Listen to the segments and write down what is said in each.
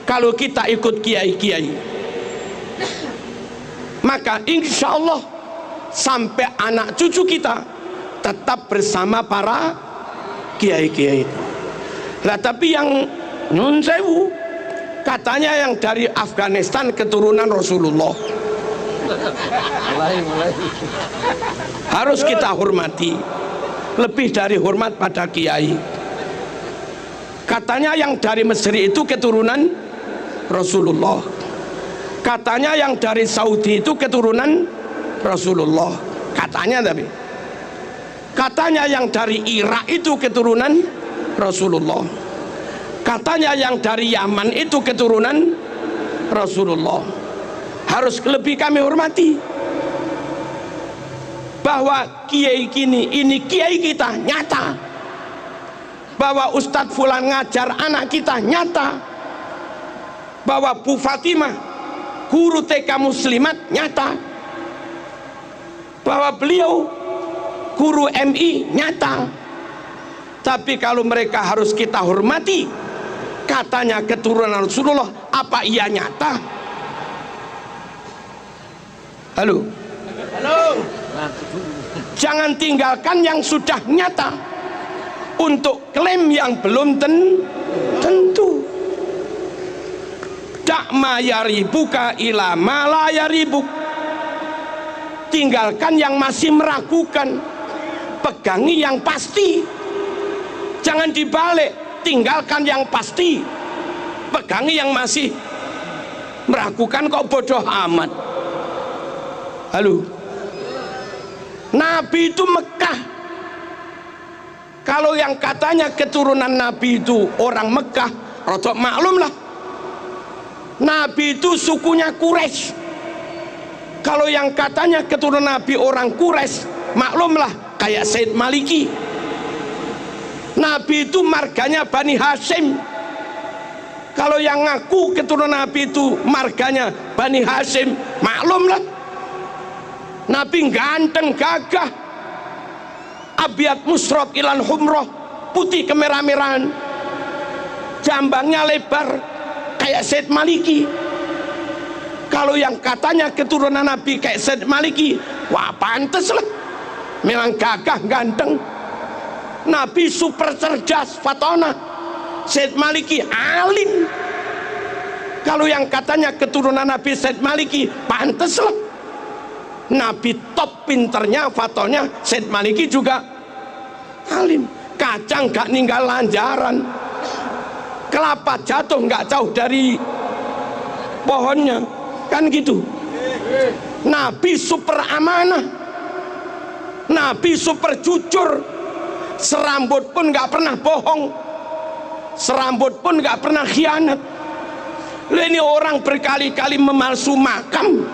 kalau kita ikut kiai-kiai. Maka insya Allah sampai anak cucu kita tetap bersama para kiai-kiai itu. Lah tapi yang nun sewu, katanya yang dari Afghanistan keturunan Rasulullah. Harus kita hormati, lebih dari hormat pada kiai. Katanya yang dari Mesir itu keturunan Rasulullah. Katanya yang dari Saudi itu keturunan Rasulullah. Katanya, tapi katanya yang dari Irak itu keturunan Rasulullah. Katanya yang dari Yaman itu keturunan Rasulullah. Harus lebih kami hormati, bahwa kiai ini kiai kita nyata, bahwa Ustadz Fulan ngajar anak kita nyata, bahwa Bu Fatimah guru TK Muslimat nyata, bahwa beliau guru MI nyata. Tapi kalau mereka harus kita hormati, katanya keturunan Rasulullah, apa iya nyata? Halo, halo. Jangan tinggalkan yang sudah nyata untuk klaim yang belum tentu. Dak ma yaribuka ila ma la yaribuk. Tinggalkan yang masih meragukan, pegangi yang pasti. Jangan dibalik, tinggalkan yang pasti, pegangi yang masih meragukan. Kok bodoh amat. Halo, Nabi itu Mekah. Kalau yang katanya keturunan Nabi itu orang Mekah, rodok maklum lah, Nabi itu sukunya Quraisy. Kalau yang katanya keturunan Nabi orang Quraisy, maklumlah kayak Said Maliki. Nabi itu marganya Bani Hashim. Kalau yang ngaku keturunan Nabi itu marganya Bani Hashim, maklumlah Nabi ganteng gagah, abiat musrob ilan humroh, putih kemerah-merahan, jambangnya lebar kayak Said Maliki. Kalau yang katanya keturunan Nabi kayak Said Maliki, wah pantes lah, memang gagah ganteng. Nabi super cerdas fatona, Said Maliki alim. Kalau yang katanya keturunan Nabi Said Maliki, pantes lah, Nabi top pinternya fatonya, Said Maliki juga alim. Kacang gak ninggal lanjaran, kelapa jatuh gak jauh dari pohonnya, kan gitu. Nabi super amanah, Nabi super jujur, serambut pun gak pernah bohong, serambut pun gak pernah khianat. Ini orang berkali-kali memalsu makam,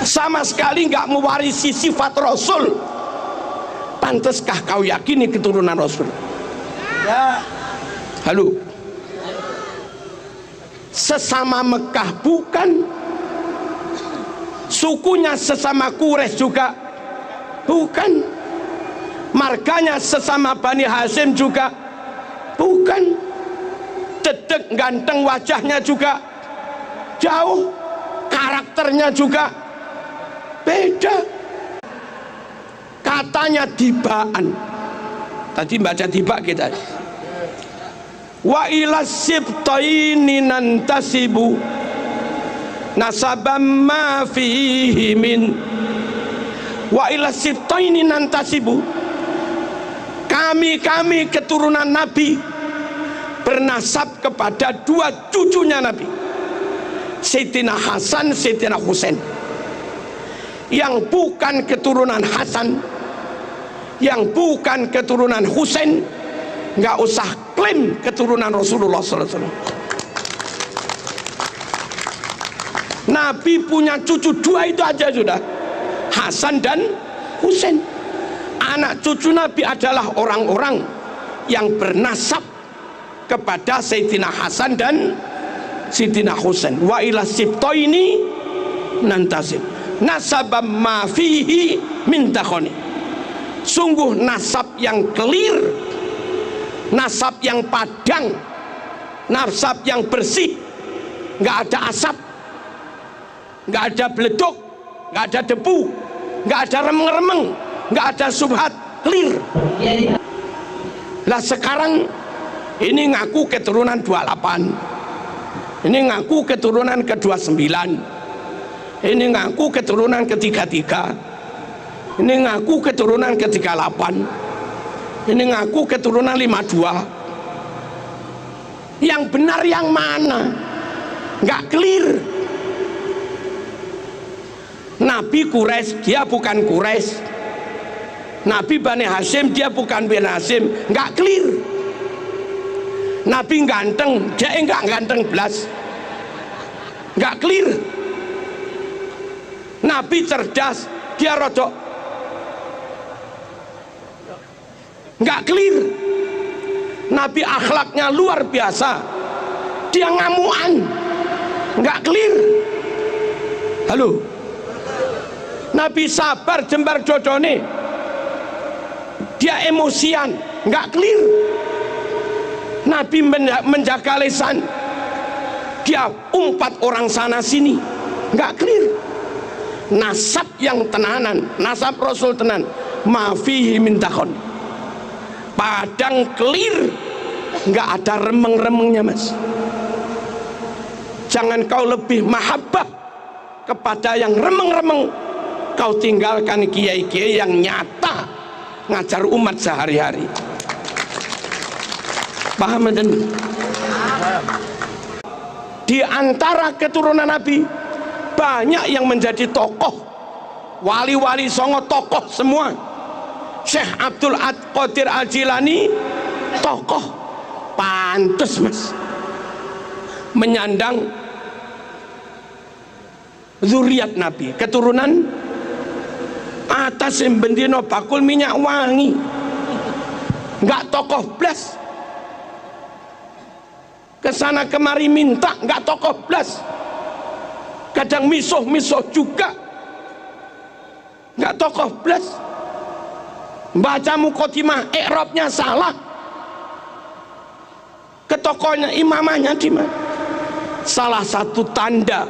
sama sekali nggak mewarisi sifat Rasul. Panteskah kau yakini keturunan Rasul? Ya. Halo, sesama Mekah bukan, sukunya sesama Quraisy juga bukan, marganya sesama Bani Hashim juga bukan, dedek ganteng wajahnya juga jauh, karakternya juga beda. Katanya dibaan, tadi baca tiba kita, wa ila sibtaini nantasibu nasabam ma fihi min, wa ila sibtaini nantasibu, kami keturunan Nabi bernasab kepada dua cucunya Nabi, Sayyidina Hasan, Sayyidina Husain. Yang bukan keturunan Hasan, yang bukan keturunan Husain, nggak usah klaim keturunan Rasulullah SAW. Nabi punya cucu dua itu aja sudah, Hasan dan Husain. Anak cucu Nabi adalah orang-orang yang bernasab kepada Sayyidina Hasan dan Sayyidina Husain. Wa ila sibtaini nantasib nasabam ma fihi min takhoni. sungguh nasab yang clear, nasab yang padang, nasab yang bersih, nggak ada asap, nggak ada beleduk, nggak ada debu, nggak ada remeng-remeng, nggak ada subhat, clear. Lah sekarang ini ngaku keturunan 28, ini ngaku keturunan ke-29, ini ngaku keturunan ke-33, ini ngaku keturunan ke-38, ini ngaku keturunan 52. Yang benar yang mana? Nggak clear. Nabi Quraisy, dia bukan Quraisy. Nabi Bani Hashim, dia bukan Bani Hashim. Nggak clear. Nabi ganteng, dia nggak ganteng belas. Nggak clear. Nabi cerdas, dia rodok. Nggak clear. Nabi akhlaknya luar biasa, dia ngamuan, nggak clear. Halo, Nabi sabar jembar dodone, dia emosian, nggak clear. Nabi menjaga lisan, dia umpat orang sana sini, nggak clear. Nasab yang tenanan, nasab Rasul tenan, mafihi min takhon, padang clear, nggak ada remeng-remengnya mas. Jangan kau lebih mahabbah kepada yang remeng-remeng, kau tinggalkan kiai-kiai yang nyata ngajar umat sehari-hari. Paham dan di antara keturunan Nabi banyak yang menjadi tokoh, wali-wali songo tokoh semua. Syekh Abdul Qadir Al-Jilani tokoh, pantes mas menyandang zuriat Nabi, keturunan atas yang bendino bakul minyak wangi, nggak tokoh blas, kesana kemari minta, nggak tokoh blas, kadang misuh juga, nggak tokoh blas. Baca mukotimah i'rabnya salah, ke tokohnya imamahnya di mana? Salah satu tanda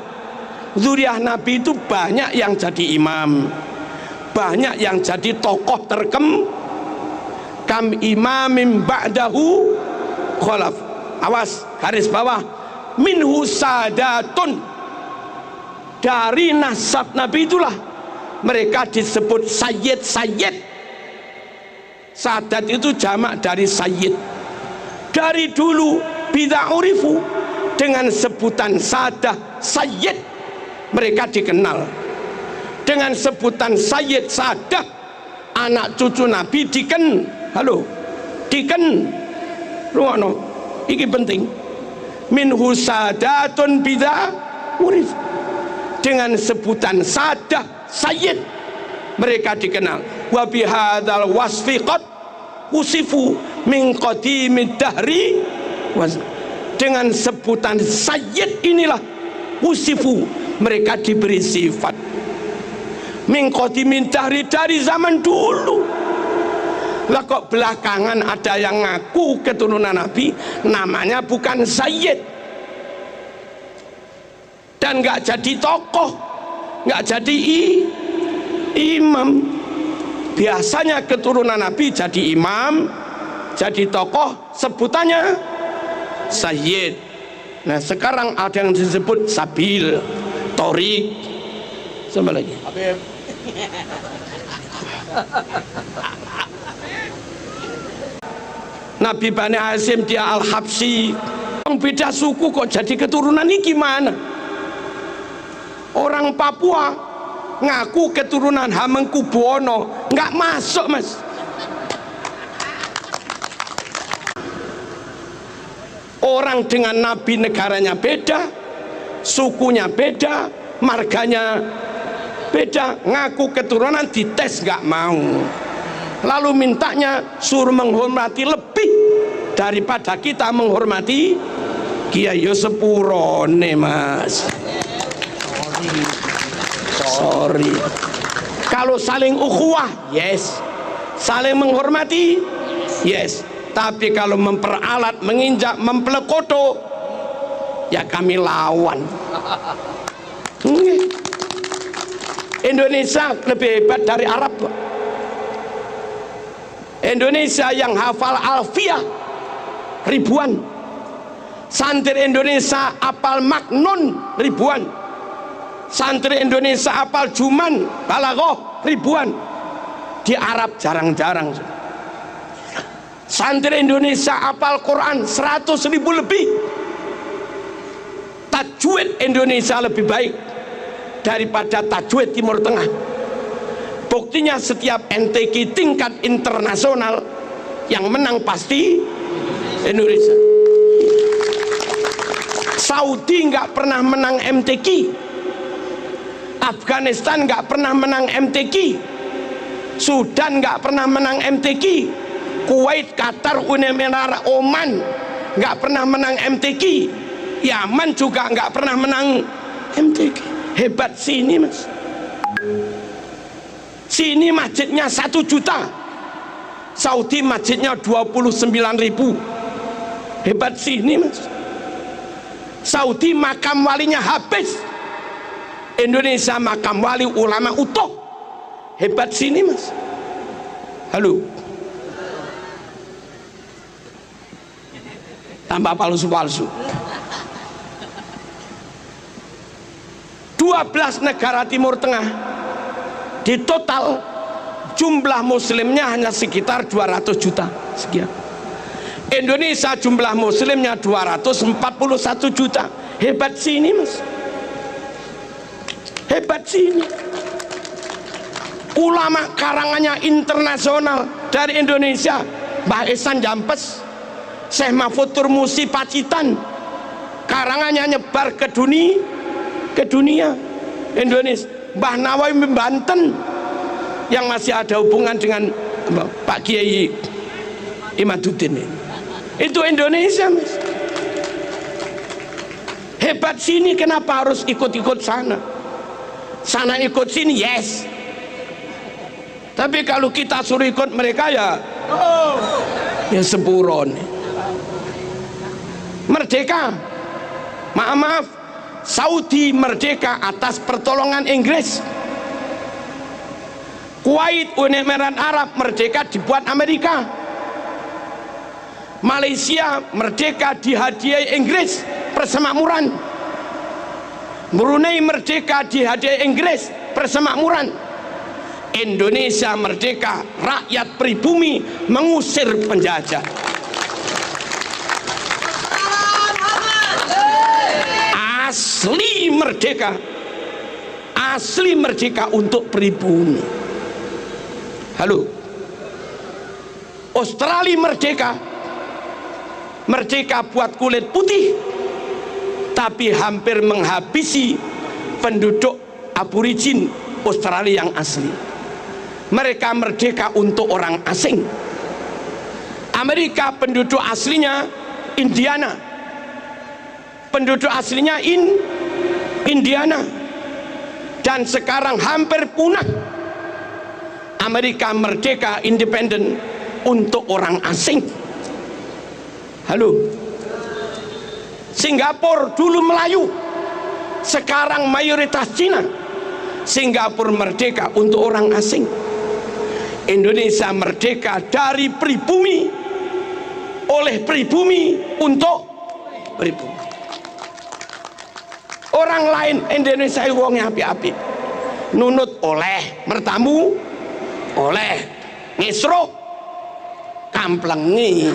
zuriat Nabi itu banyak yang jadi imam, banyak yang jadi tokoh kam imamim ba'dahu khalaf. Awas, garis bawah, minhu sadatun, dari nasab Nabi itulah mereka disebut sayyid. Sadat itu jamak dari sayyid. Dari dulu bida'urifu, dengan sebutan sadah sayyid mereka dikenal. Dengan sebutan sayyid sadah, anak cucu Nabi rungokno, iki penting. Minhu sadatun bida'urifu, dengan sebutan sadah sayyid mereka dikenal. Wa bihadzal wasfi qad usifu min qadimid dahri, dengan sebutan sayyid inilah usifu mereka diberi sifat min qadimid dahri, dari zaman dulu. Lah kok belakangan ada yang ngaku keturunan Nabi namanya bukan sayyid dan nggak jadi tokoh, nggak jadi imam. Biasanya keturunan Nabi jadi imam, jadi tokoh, sebutannya sayyid. Nah sekarang ada yang disebut sabil, torik, sama lagi Nabi Bani Hashim dia Al-Habsyi, orang beda suku kok jadi keturunan ini gimana? Orang Papua ngaku keturunan Hamengkubuwono, nggak masuk mas. Orang dengan Nabi negaranya beda, sukunya beda, marganya beda, ngaku keturunan dites nggak mau, lalu mintanya suruh menghormati lebih daripada kita menghormati kiai. Yo sepurone mas, sorry. Kalau saling ukhuwah yes, saling menghormati, yes. Tapi kalau memperalat, menginjak, mempelekoto, ya kami lawan. Indonesia lebih hebat dari Arab. Indonesia yang hafal alfiah ribuan, santri Indonesia apal maknun ribuan, santri Indonesia apal juman balaghah ribuan. Di Arab jarang-jarang. Santri Indonesia apal Quran 100.000 lebih. Tajwid Indonesia lebih baik daripada tajwid Timur Tengah. Buktinya setiap MTQ tingkat internasional yang menang pasti Indonesia. Saudi nggak pernah menang MTQ, Afghanistan nggak pernah menang MTQ, Sudan nggak pernah menang MTQ, Kuwait, Qatar, Uni Emirat, Oman nggak pernah menang MTQ, Yaman juga nggak pernah menang MTQ. Hebat sini mas. Sini masjidnya 1 juta, Saudi masjidnya 29.000. Hebat sini mas. Saudi makam walinya habis, Indonesia makam wali ulama utuh. Hebat sini mas. Halo, tambah palsu-palsu. 12 negara Timur Tengah di total jumlah muslimnya hanya sekitar 200 juta sekian. Indonesia jumlah muslimnya 241 juta. Hebat sini mas. Hebat sini. Ulama karangannya internasional dari Indonesia, Mbah Ihsan Jampes, Syekh Mahfud Turmusi Pacitan, karangannya nyebar ke dunia Indonesia. Mbah Nawawi Banten yang masih ada hubungan dengan Pak Kiai Imaduddin, itu Indonesia mas. Hebat sini, kenapa harus ikut-ikut sana? Sana ikut sini yes, tapi kalau kita suruh ikut mereka ya sepuron. Merdeka, maaf, Saudi merdeka atas pertolongan Inggris. Kuwait, Uni Emirat Arab merdeka dibuat Amerika. Malaysia merdeka dihadiahi Inggris persemakmuran. Brunei merdeka dihadiahi Inggris persemakmuran. Indonesia merdeka, rakyat pribumi mengusir penjajah. Asli merdeka, asli merdeka untuk pribumi. Halo, Australia merdeka, merdeka buat kulit putih, tapi hampir menghabisi penduduk aborigin Australia yang asli. Mereka merdeka untuk orang asing. Amerika penduduk aslinya Indiana, penduduk aslinya Indiana, dan sekarang hampir punah. Amerika merdeka independen untuk orang asing. Halo, Singapura dulu Melayu, sekarang mayoritas Cina. Singapura merdeka untuk orang asing. Indonesia merdeka dari pribumi, oleh pribumi untuk pribumi. Orang lain Indonesia wongnya api-api, nunut oleh, mertamu oleh, ngisro kamplengi.